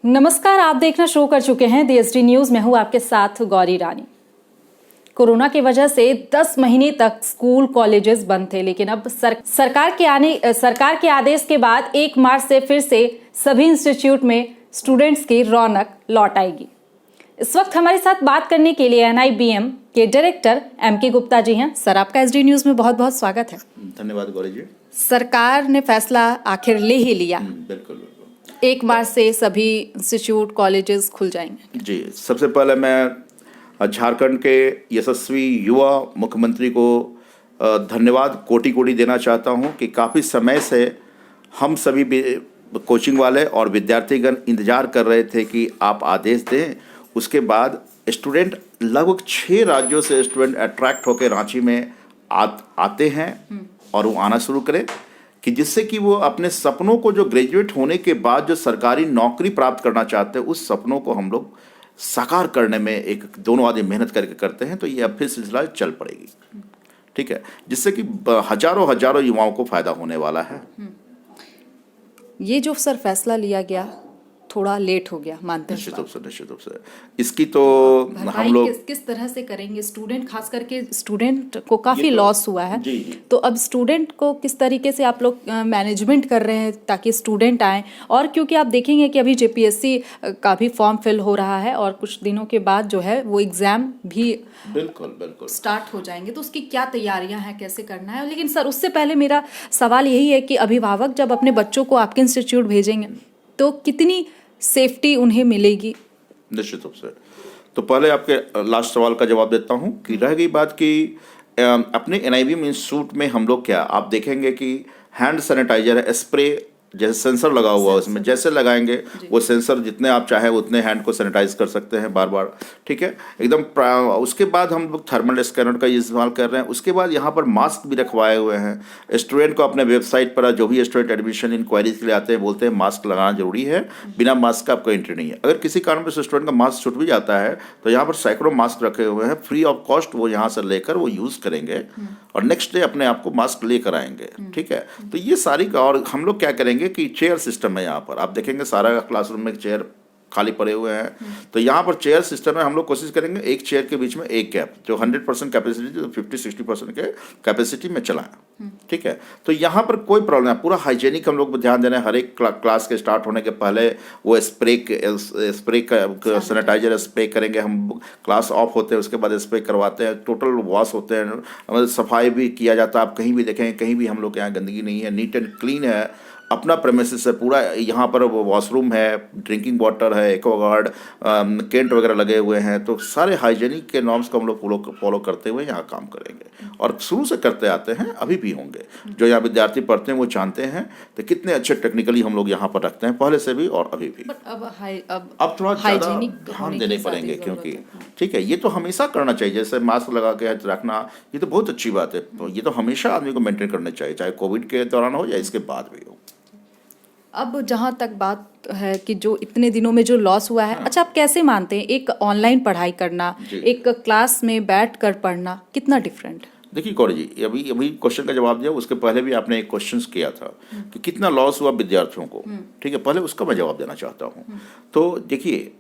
नमस्कार, आप देखना शुरू कर चुके हैं DSD न्यूज में हूं आपके साथ गौरी रानी। कोरोना की वजह से 10 महीने तक स्कूल कॉलेजेस बंद थे, लेकिन अब सरकार के आदेश के बाद 1 मार्च से फिर से सभी इंस्टीट्यूट में स्टूडेंट्स की रौनक लौट आएगी। इस वक्त हमारे साथ बात करने के लिए NIBM के डायरेक्टर MK गुप्ता जी हैं। सर, आपका SD न्यूज में बहुत बहुत स्वागत है। धन्यवाद गौरी जी। सरकार ने फैसला आखिर ले ही लिया। बिल्कुल 1 मार्च से सभी इंस्टीट्यूट कॉलेजेस खुल जाएंगे। जी, सबसे पहले मैं झारखंड के यशस्वी युवा मुख्यमंत्री को धन्यवाद कोटि कोटि देना चाहता हूं कि काफ़ी समय से हम सभी कोचिंग वाले और विद्यार्थीगण इंतजार कर रहे थे कि आप आदेश दें। उसके बाद स्टूडेंट लगभग 6 राज्यों से स्टूडेंट अट्रैक्ट होकर रांची में आते हैं और वो आना शुरू करें कि जिससे कि वो अपने सपनों को, जो ग्रेजुएट होने के बाद जो सरकारी नौकरी प्राप्त करना चाहते हैं, उस सपनों को हम लोग साकार करने में एक दोनों आदमी मेहनत करके करते हैं। तो ये अब फिर सिलसिला चल पड़ेगी, ठीक है, जिससे कि हजारों युवाओं को फायदा होने वाला है। ये जो सर फैसला लिया गया थोड़ा लेट हो गया, मानते हैं? निश्चित रूप से इसकी तो हम लोग किस तरह से करेंगे? स्टूडेंट, खास करके स्टूडेंट को काफी लॉस हुआ है। जी। तो अब स्टूडेंट को किस तरीके से आप लोग मैनेजमेंट कर रहे हैं ताकि स्टूडेंट आए? और क्योंकि आप देखेंगे कि अभी JPSC का भी फॉर्म फिल हो रहा है और कुछ दिनों के बाद जो है वो एग्जाम भी बिल्कुल स्टार्ट हो जाएंगे, तो उसकी क्या तैयारियां हैं, कैसे करना है? लेकिन सर, उससे पहले मेरा सवाल यही है कि अभिभावक जब अपने बच्चों को आपके इंस्टीट्यूट भेजेंगे तो कितनी सेफ्टी उन्हें मिलेगी? निश्चित रूप से। तो पहले आपके लास्ट सवाल का जवाब देता हूं कि रह गई बात कि अपने NIBM इंस्टीट्यूट में हम लोग क्या, आप देखेंगे कि हैंड सैनिटाइजर है, स्प्रे जैसे सेंसर लगा हुआ है उसमें, जैसे लगाएंगे वो सेंसर जितने आप चाहे उतने हैंड को सैनिटाइज कर सकते हैं बार बार, ठीक है, एकदम। उसके बाद हम लोग थर्मल स्कैनर का इस्तेमाल कर रहे हैं। उसके बाद यहाँ पर मास्क भी रखवाए हुए हैं। स्टूडेंट को अपने वेबसाइट पर, जो भी स्टूडेंट एडमिशन इंक्वायरीज के लिए आते हैं, बोलते हैं मास्क लगाना जरूरी है, बिना मास्क का आपको एंट्री नहीं है। अगर किसी कारण से स्टूडेंट का मास्क छूट भी जाता है तो यहाँ पर सैकड़ों मास्क रखे हुए हैं, फ्री ऑफ कॉस्ट वो यहाँ से लेकर वो यूज़ करेंगे और नेक्स्ट डे अपने आप को मास्क लेकर आएंगे, ठीक है। तो ये सारी का, और हम लोग क्या करेंगे कि चेयर सिस्टम है यहाँ पर, आप देखेंगे सारा क्लासरूम में चेयर खाली पड़े हुए हैं, तो यहाँ पर चेयर सिस्टम है। हम लोग कोशिश करेंगे एक चेयर के बीच में एक गैप, जो 100% कैपेसिटी, जो 50-60% के कैपेसिटी में चलाएं, ठीक है। तो यहाँ पर कोई प्रॉब्लम नहीं, पूरा हाइजेनिक हम लोग ध्यान दे रहे हैं। हर एक क्लास के स्टार्ट होने के पहले वो स्प्रे का सैनिटाइजर स्प्रे करेंगे हम। क्लास ऑफ होते हैं उसके बाद स्प्रे करवाते हैं, टोटल वॉश होते हैं, मतलब सफाई भी किया जाता है। आप कहीं भी देखेंगे, कहीं भी हम लोग के यहाँ गंदगी नहीं है, नीट एंड क्लीन है। अपना प्रेमिसेस है पूरा, यहाँ पर वॉशरूम है, ड्रिंकिंग वाटर है, एक्वागार्ड, कैंट वगैरह लगे हुए हैं। तो सारे हाइजेनिक के नॉर्म्स को हम लोग फॉलो करते हुए यहाँ काम करेंगे और शुरू से करते आते हैं, अभी भी होंगे। जो यहाँ विद्यार्थी पढ़ते हैं वो जानते हैं तो कितने अच्छे टेक्निकली हम लोग यहाँ पर रखते हैं, पहले से भी और अभी भी। अब थोड़ा ज़्यादा ध्यान देने पड़ेंगे, क्योंकि ठीक है, ये तो हमेशा करना चाहिए। जैसे मास्क लगा के रखना, ये तो बहुत अच्छी बात है, तो ये तो हमेशा आदमी को मेंटेन करना चाहिए, चाहे कोविड के दौरान हो या इसके बाद भी हो। अब जहाँ तक बात है कि जो इतने दिनों में जो लॉस हुआ है, अच्छा, आप कैसे मानते हैं एक ऑनलाइन पढ़ाई करना, एक क्लास में बैठ कर पढ़ना, कितना डिफरेंट? देखिए गौरी जी, अभी क्वेश्चन का जवाब दिया, उसके पहले भी आपने एक क्वेश्चन किया था कि कितना लॉस हुआ विद्यार्थियों को, ठीक है, पहले उसका मैं जवाब देना चाहता हूँ। तो देखिए,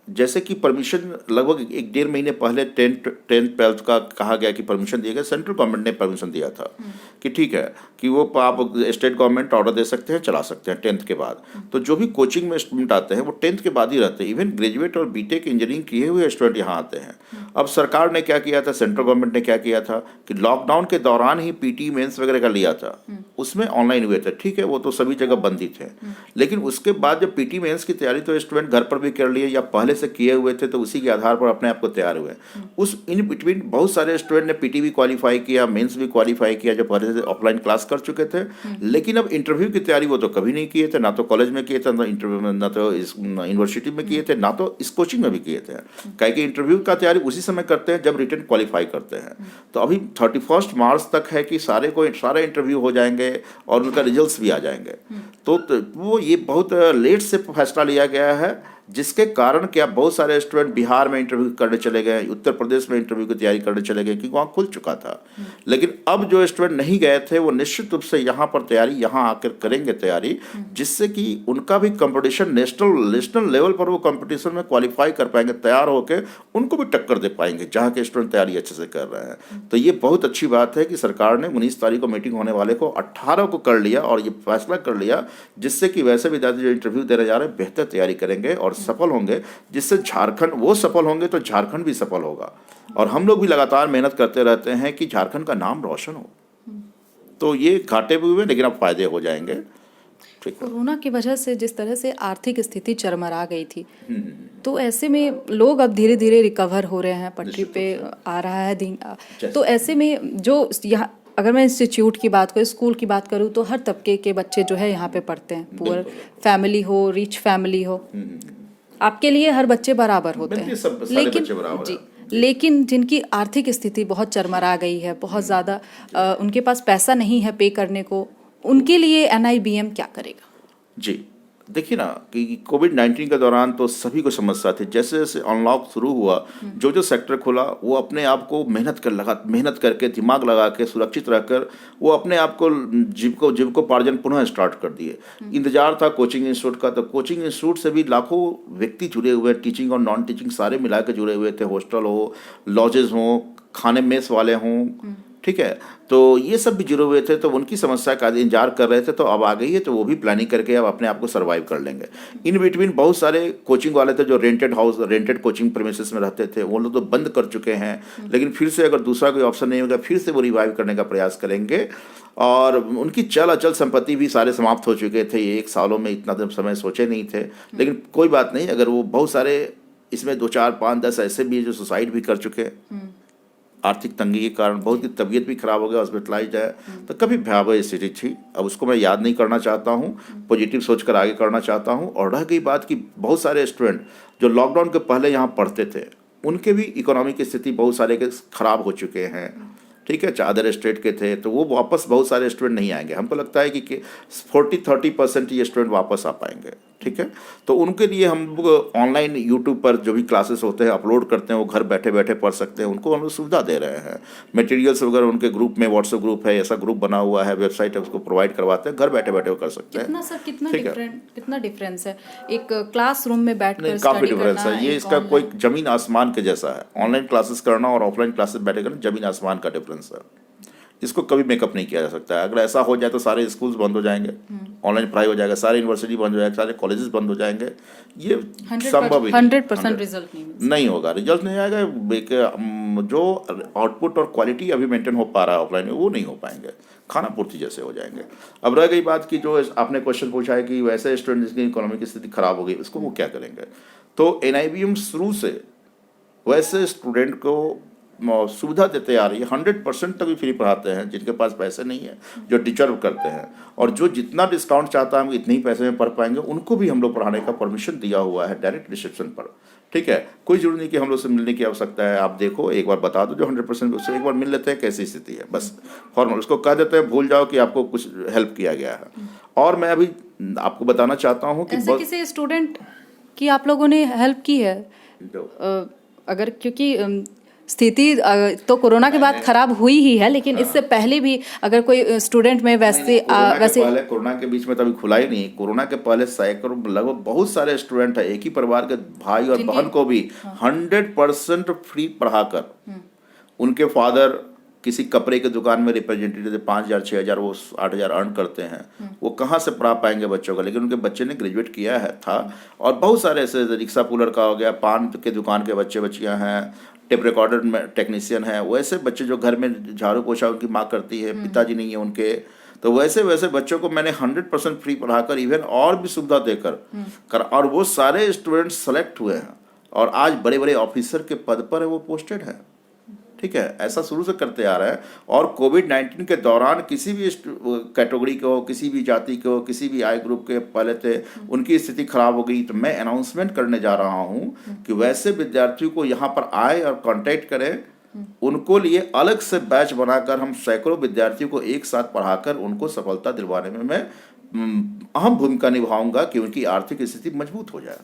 जैसे कि परमिशन लगभग 1-1.5 महीने पहले 10th-12th का कहा गया कि परमिशन दिया गया, सेंट्रल गवर्नमेंट ने परमिशन दिया था कि ठीक है कि वो आप स्टेट गवर्नमेंट ऑर्डर दे सकते हैं, चला सकते हैं 10th के बाद। तो जो भी कोचिंग में स्टूडेंट आते हैं वो 10th के बाद ही रहते हैं। इवन ग्रेजुएट और बीटेक इंजीनियरिंग किए हुए स्टूडेंट यहाँ आते हैं। अब सरकार ने क्या किया था, सेंट्रल गवर्नमेंट ने क्या किया था कि लॉकडाउन के दौरान ही PT मेंस वगैरह का लिया था, उसमें ऑनलाइन हुए थे, ठीक है, वो तो सभी जगह बंद ही थे। लेकिन उसके बाद जब PT मेंस की तैयारी तो स्टूडेंट घर पर भी कर लिए या पहले से किए हुए थे, तो उसी के आधार पर अपने आप को तैयार हुए। उस इन बिटवीन बहुत सारे स्टूडेंट ने PT भी क्वालिफाई किया, मेंस भी क्वालिफाई किया, जो पहले से ऑफलाइन क्लास कर चुके थे। लेकिन अब इंटरव्यू की तैयारी वो तो कभी नहीं किए थे, ना तो कॉलेज में किए थे, ना इंटरव्यू में, ना तो इस यूनिवर्सिटी में किए थे, ना तो इस कोचिंग में भी किए थे। कहीं कि इंटरव्यू का तैयारी उसी समय करते हैं जब रिटन क्वालिफाई करते हैं। तो अभी 31 मार्च तक है कि सारे इंटरव्यू हो जाएंगे और उनका रिजल्ट्स भी आ जाएंगे। तो वो ये बहुत लेट से फैसला लिया गया है जिसके कारण क्या बहुत सारे स्टूडेंट बिहार में इंटरव्यू करने चले गए, उत्तर प्रदेश में इंटरव्यू की तैयारी करने चले गए, क्योंकि वहाँ खुल चुका था। लेकिन अब जो स्टूडेंट नहीं गए थे वो निश्चित रूप से यहाँ पर तैयारी यहाँ आकर करेंगे तैयारी, जिससे कि उनका भी कंपटीशन नेशनल लेवल पर वो कंपटीशन में क्वालिफाई कर पाएंगे, तैयार होकर उनको भी टक्कर दे पाएंगे जहाँ के स्टूडेंट तैयारी अच्छे से कर रहे हैं। तो ये बहुत अच्छी बात है कि सरकार ने 19 तारीख को मीटिंग होने वाले को 18 को कर लिया और ये फैसला कर लिया, जिससे कि वैसे विद्यार्थी जो इंटरव्यू देने जा रहे हैं बेहतर तैयारी करेंगे और सफल होंगे, जिससे झारखंड, वो सफल होंगे तो झारखंड भी सफल होगा। और हम लोग भी लगातार मेहनत करते रहते हैं कि झारखंड का नाम रोशन हो। तो ये घाटे भी हुए लेकिन अब फायदे हो जाएंगे। कोरोना की वजह से जिस तरह से आर्थिक स्थिति चरमरा गई थी, तो ऐसे में लोग अब धीरे धीरे रिकवर हो रहे हैं, पटरी पे आ रहा है दिन। तो ऐसे में जो यहाँ, अगर मैं इंस्टीट्यूट की बात करूँ, स्कूल की बात करूँ, तो हर तबके के बच्चे जो है यहाँ पे पढ़ते हैं, पुअर फैमिली हो, रिच फैमिली हो, आपके लिए हर बच्चे बराबर होते हैं। लेकिन जिनकी आर्थिक स्थिति बहुत चरमरा गई है, बहुत ज़्यादा उनके पास पैसा नहीं है पे करने को, उनके लिए NIBM क्या करेगा? जी देखिए ना कि कोविड-19 के दौरान तो सभी को समस्या थी। जैसे जैसे अनलॉक शुरू हुआ, जो जो सेक्टर खुला वो अपने आप को मेहनत करके, दिमाग लगा के, सुरक्षित रहकर वो अपने आप को जीविकोपार्जन पुनः स्टार्ट कर दिए। इंतजार था कोचिंग इंस्टीट्यूट का, तो कोचिंग इंस्टीट्यूट से भी लाखों व्यक्ति जुड़े हुए, टीचिंग और नॉन टीचिंग सारे मिला के जुड़े हुए थे। हॉस्टल हो, लॉजेज हों, खाने मेस वाले हों, ठीक है, तो ये सब भी जुड़े हुए थे, तो उनकी समस्या का इंतजार कर रहे थे। तो अब आ गई है, तो वो भी प्लानिंग करके अब अपने आप को सर्वाइव कर लेंगे। इन बिटवीन बहुत सारे कोचिंग वाले थे जो रेंटेड कोचिंग प्रीमिसेस में रहते थे, वो लोग तो बंद कर चुके हैं। लेकिन फिर से अगर दूसरा कोई ऑप्शन नहीं होगा, फिर से वो रिवाइव करने का प्रयास करेंगे। और उनकी अचल संपत्ति भी सारे समाप्त हो चुके थे। ये 1 सालों में इतना समय सोचे नहीं थे। लेकिन कोई बात नहीं, अगर वो बहुत सारे इसमें 2, 4, 5, 10 ऐसे भी जो सुसाइड भी कर चुके हैं आर्थिक तंगी के कारण, बहुत की तबीयत भी खराब हो गया, हॉस्पिटलाइज है। तो कभी भयावह स्थिति थी। अब उसको मैं याद नहीं करना चाहता हूँ, पॉजिटिव सोचकर आगे करना चाहता हूँ। और रह गई बात कि बहुत सारे स्टूडेंट जो लॉकडाउन के पहले यहाँ पढ़ते थे, उनके भी इकोनॉमी की स्थिति बहुत सारे के खराब हो चुके हैं, ठीक है, अदर स्टेट के थे, तो वो वापस बहुत सारे स्टूडेंट नहीं आएंगे। हमको लगता है कि 40-30% ये स्टूडेंट वापस आ पाएंगे, ठीक है। तो उनके लिए हम लोग ऑनलाइन यूट्यूब पर जो भी क्लासेस होते हैं अपलोड करते हैं, वो घर बैठे बैठे पढ़ सकते हैं। उनको हम लोग सुविधा दे रहे हैं, मटेरियल्स वगैरह उनके ग्रुप में, व्हाट्सएप ग्रुप है, ऐसा ग्रुप बना हुआ है, वेबसाइट है, उसको प्रोवाइड करवाते हैं, घर बैठे बैठे वो कर सकते हैं। कितना डिफरेंस है एक क्लासरूम में बैठकर काफ़ी डिफरेंस है। ये इसका कोई जमीन आसमान के जैसा है। ऑनलाइन क्लासेस करना और ऑफलाइन क्लासेस बैठे करना जमीन आसमान का डिफरेंस है। इसको कभी मेकअप नहीं किया जा सकता है। अगर ऐसा हो जाए तो सारे स्कूल्स बंद हो जाएंगे, ऑनलाइन पढ़ाई हो जाएगा, सारे यूनिवर्सिटी बंद हो जाएगा, सारे कॉलेजेस बंद हो जाएंगे। ये संभव ही 100% रिजल्ट नहीं होगा, रिजल्ट नहीं आएगा। जो आउटपुट और क्वालिटी अभी मेंटेन हो पा रहा है ऑफलाइन में, वो नहीं हो पाएंगे, खाना पूर्ति जैसे हो जाएंगे। अब रह गई बात कि जो आपने क्वेश्चन पूछा है कि वैसे स्टूडेंट जिसकी इकोनॉमी की स्थिति खराब हो गई, उसको वो क्या करेंगे। तो NIBM शुरू से वैसे स्टूडेंट को सुविधा देते आ रही है। 100% तक भी फ्री पढ़ाते हैं जिनके पास पैसे नहीं है, जो डिजर्व करते हैं। और जो जितना डिस्काउंट चाहता है हम इतने ही पैसे में पढ़ पाएंगे, उनको भी हम लोग पढ़ाने का परमिशन दिया हुआ है डायरेक्ट रिसेप्शन पर, ठीक है। कोई जरूरी नहीं कि हम लोग से मिलने की आवश्यकता है। आप देखो, एक बार बता दो जो 100% उससे एक बार मिल लेते हैं कैसी स्थिति है, बस फॉर्मल उसको कह देते हैं, भूल जाओ कि आपको कुछ हेल्प किया गया है। और मैं अभी आपको बताना चाहता हूँ कि ऐसे किसी स्टूडेंट की आप लोगों ने हेल्प की है अगर, क्योंकि स्थिति तो कोरोना के बाद खराब हुई ही है, लेकिन इससे पहले भी अगर कोई स्टूडेंट में वैसे पहले कोरोना के बीच में तभी खुला ही नहीं। कोरोना के पहले सैकड़ों, लगभग बहुत सारे स्टूडेंट है, एक ही परिवार के भाई और बहन को भी 100% फ्री पढ़ाकर उनके फादर किसी कपड़े की दुकान में रिप्रेजेंटेटिव 5,000 6,000 वो 8,000 अर्न करते हैं, वो कहाँ से पढ़ा पाएंगे बच्चों का। लेकिन उनके बच्चे ने ग्रेजुएट किया है था। और बहुत सारे ऐसे रिक्शा पुलर का हो गया, पान के दुकान के बच्चे बच्चियाँ हैं, टेप रिकॉर्डर में टेक्नीशियन है, वैसे बच्चे जो घर में झाड़ू पोछा उनकी माँ करती है, पिताजी नहीं है उनके, तो वैसे वैसे बच्चों को मैंने 100% फ्री पढ़ाकर इवन और भी सुविधा देकर और वो सारे स्टूडेंट्स सेलेक्ट हुए हैं और आज बड़े बड़े ऑफिसर के पद पर है वो पोस्टेड है, ठीक है। ऐसा शुरू से करते आ रहा है। और कोविड-19 के दौरान किसी भी कैटेगरी के हो, किसी भी जाति के हो, किसी भी आय ग्रुप के पहले थे, उनकी स्थिति खराब हो गई, तो मैं अनाउंसमेंट करने जा रहा हूँ कि वैसे विद्यार्थियों को यहाँ पर आए और कांटेक्ट करें। उनको लिए अलग से बैच बनाकर हम सैकड़ों विद्यार्थियों को एक साथ पढ़ाकर उनको सफलता दिलवाने में मैं अहम भूमिका निभाऊंगा कि उनकी आर्थिक स्थिति मजबूत हो जाए।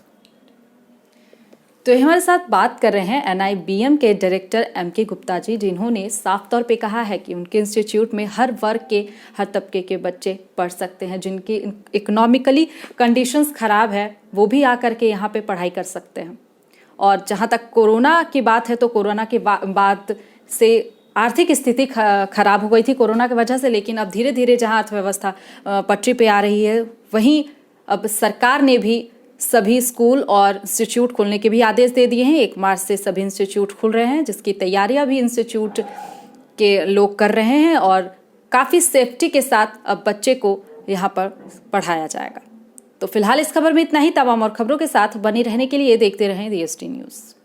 तो हमारे साथ बात कर रहे हैं एनआईबीएम के डायरेक्टर एमके गुप्ता जी, जिन्होंने साफ तौर पे कहा है कि उनके इंस्टीट्यूट में हर वर्ग के, हर तबके के बच्चे पढ़ सकते हैं। जिनकी इकोनॉमिकली कंडीशंस खराब है वो भी आकर के यहाँ पे पढ़ाई कर सकते हैं। और जहाँ तक कोरोना की बात है तो कोरोना के बाद से आर्थिक स्थिति खराब हो गई थी कोरोना की वजह से, लेकिन अब धीरे धीरे जहाँ अर्थव्यवस्था पटरी पे आ रही है, वहीं अब सरकार ने भी सभी स्कूल और इंस्टीट्यूट खोलने के भी आदेश दे दिए हैं। 1 मार्च से सभी इंस्टीट्यूट खुल रहे हैं, जिसकी तैयारियां भी इंस्टीट्यूट के लोग कर रहे हैं और काफ़ी सेफ्टी के साथ अब बच्चे को यहाँ पर पढ़ाया जाएगा। तो फिलहाल इस खबर में इतना ही। तमाम और खबरों के साथ बने रहने के लिए देखते रहें DST न्यूज़।